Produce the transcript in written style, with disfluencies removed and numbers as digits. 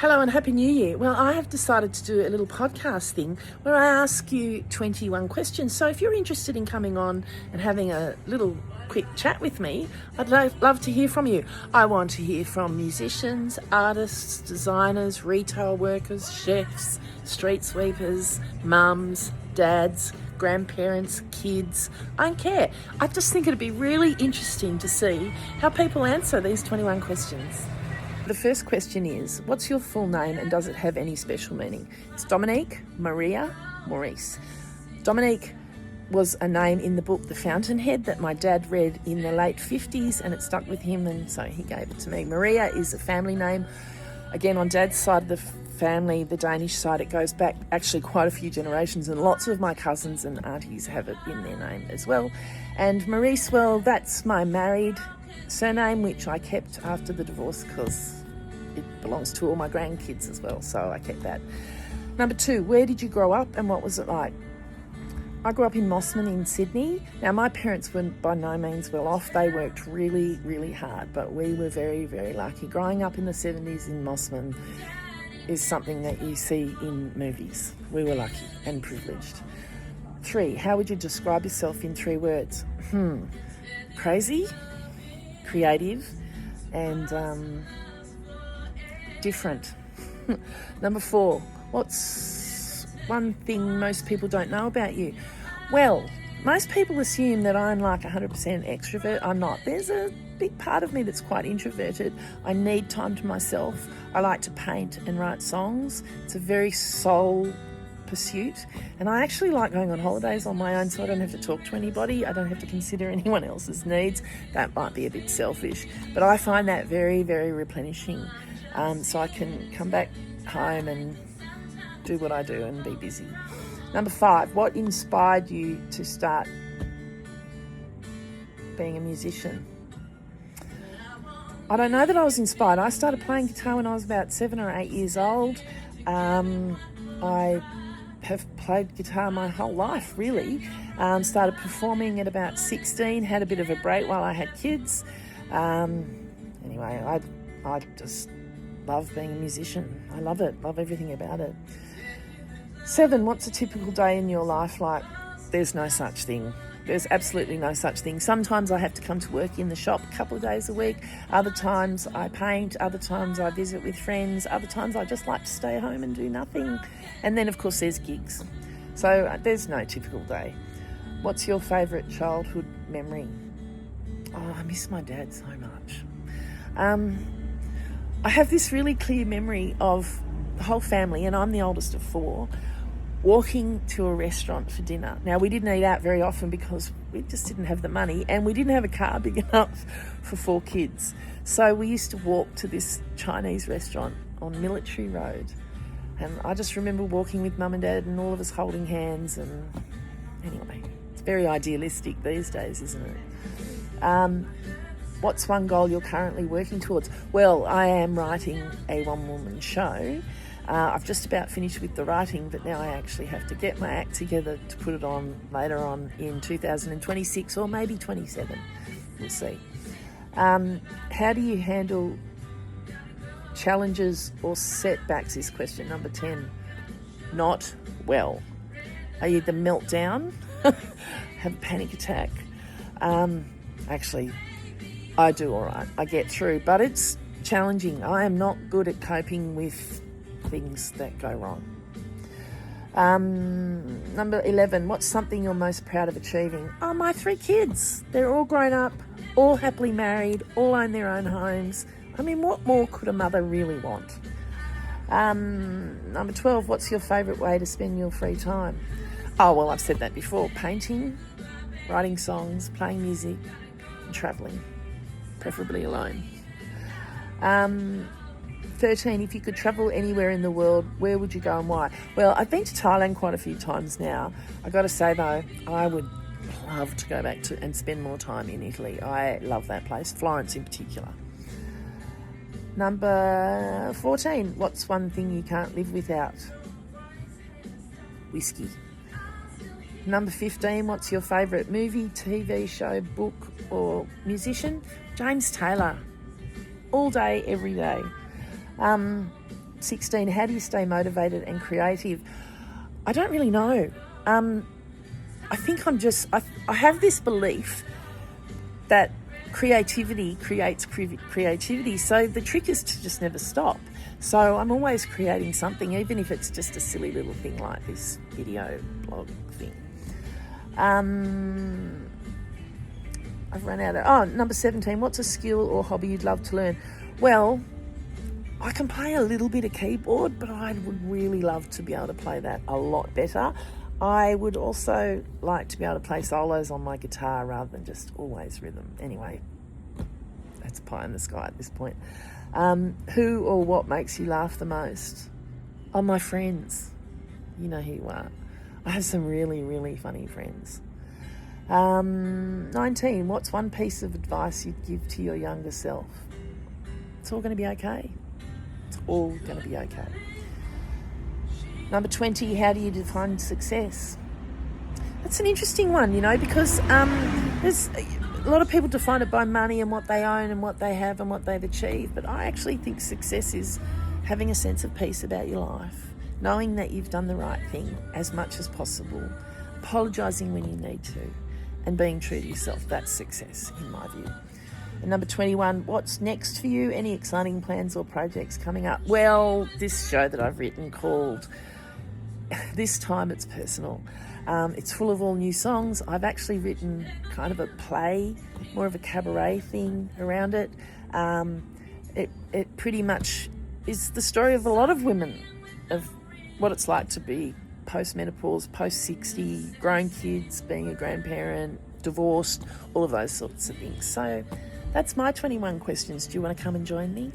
Hello and Happy New Year. Well, I have decided to do a little podcast thing where I ask you 21 questions. So if you're interested in coming on and having a little quick chat with me, I'd love to hear from you. I want to hear from musicians, artists, designers, retail workers, chefs, street sweepers, mums, dads, grandparents, kids. I don't care. I just think it'd be really interesting to see how people answer these 21 questions. The first question is, what's your full name and does it have any special meaning? It's Dominique, Maria, Maurice. Dominique was a name in the book The Fountainhead that my dad read in the late 50s, and it stuck with him, and so he gave it to me. Maria is a family name. Again, on Dad's side of the family, the Danish side, it goes back actually quite a few generations, and lots of my cousins and aunties have it in their name as well. And Maurice, well, that's my married surname, which I kept after the divorce because it belongs to all my grandkids as well, so I kept that. Number 2, where did you grow up and what was it like? I grew up in Mossman in Sydney. Now, my parents were by no means well off. They worked really, really hard, but we were very, very lucky. Growing up in the 70s in Mossman is something that you see in movies. We were lucky and privileged. 3, how would you describe yourself in 3 words? Crazy, creative, and different. Number 4, what's one thing most people don't know about you? Well, most people assume that I'm like 100% extrovert. I'm not. There's a big part of me that's quite introverted. I need time to myself. I like to paint and write songs. It's a very soul pursuit, and I actually like going on holidays on my own, so I don't have to talk to anybody. I don't have to consider anyone else's needs. That might be a bit selfish, but I find that very, very replenishing. So I can come back home and do what I do and be busy. Number 5, what inspired you to start being a musician? I don't know that I was inspired. I started playing guitar when I was about 7 or 8 years old. I have played guitar my whole life, really. Started performing at about 16, had a bit of a break while I had kids. Anyway, I just love being a musician. I love it, love everything about it. 7, what's a typical day in your life like? There's no such thing. There's absolutely no such thing. Sometimes I have to come to work in the shop a couple of days a week. Other times I paint. Other times I visit with friends. Other times I just like to stay home and do nothing. And then, of course, there's gigs. So there's no typical day. What's your favourite childhood memory? Oh, I miss my dad so much. I have this really clear memory of the whole family, and I'm the oldest of 4, walking to a restaurant for dinner. Now, we didn't eat out very often because we just didn't have the money, and we didn't have a car big enough for 4 kids. So we used to walk to this Chinese restaurant on Military Road. And I just remember walking with Mum and Dad and all of us holding hands. And anyway, it's very idealistic these days, isn't it? What's one goal you're currently working towards? Well, I am writing a one-woman show. I've just about finished with the writing, but now I actually have to get my act together to put it on later on in 2026 or maybe 27. We'll see. How do you handle challenges or setbacks is question number 10. Not well. I either melt down, have a panic attack. Actually, I do all right. I get through, but it's challenging. I am not good at coping with things that go wrong. Number 11, what's something you're most proud of achieving? Oh, my 3 kids. They're all grown up, all happily married, all own their own homes. I mean, what more could a mother really want? Number 12, what's your favourite way to spend your free time? Oh, well, I've said that before. Painting, writing songs, playing music, and travelling, preferably alone. 13, if you could travel anywhere in the world, where would you go and why? Well, I've been to Thailand quite a few times now. I've got to say, though, I would love to go back to and spend more time in Italy. I love that place, Florence in particular. Number 14, what's one thing you can't live without? Whiskey. Number 15, what's your favourite movie, TV show, book or musician? James Taylor. All day, every day. 16, how do you stay motivated and creative? I don't really know. I think I have this belief that creativity creates creativity. So the trick is to just never stop. So I'm always creating something, even if it's just a silly little thing like this video blog thing. I've run out of... number 17, what's a skill or hobby you'd love to learn? Well, I can play a little bit of keyboard, but I would really love to be able to play that a lot better. I would also like to be able to play solos on my guitar rather than just always rhythm. Anyway, that's pie in the sky at this point. Who or what makes you laugh the most? Oh, my friends. You know who you are. I have some really, really funny friends. 19, what's one piece of advice you'd give to your younger self? It's all going to be okay. It's all going to be okay. Number 20, how do you define success? That's an interesting one, because there's a lot of people define it by money and what they own and what they have and what they've achieved. But I actually think success is having a sense of peace about your life, knowing that you've done the right thing as much as possible, apologising when you need to, and being true to yourself. That's success, in my view. And number 21, what's next for you? Any exciting plans or projects coming up? Well, this show that I've written called This Time It's Personal. It's full of all new songs. I've actually written kind of a play, more of a cabaret thing around it. It pretty much is the story of a lot of women, of what it's like to be post-menopause, post-60, grown kids, being a grandparent, divorced, all of those sorts of things. So that's my 21 questions. Do you want to come and join me?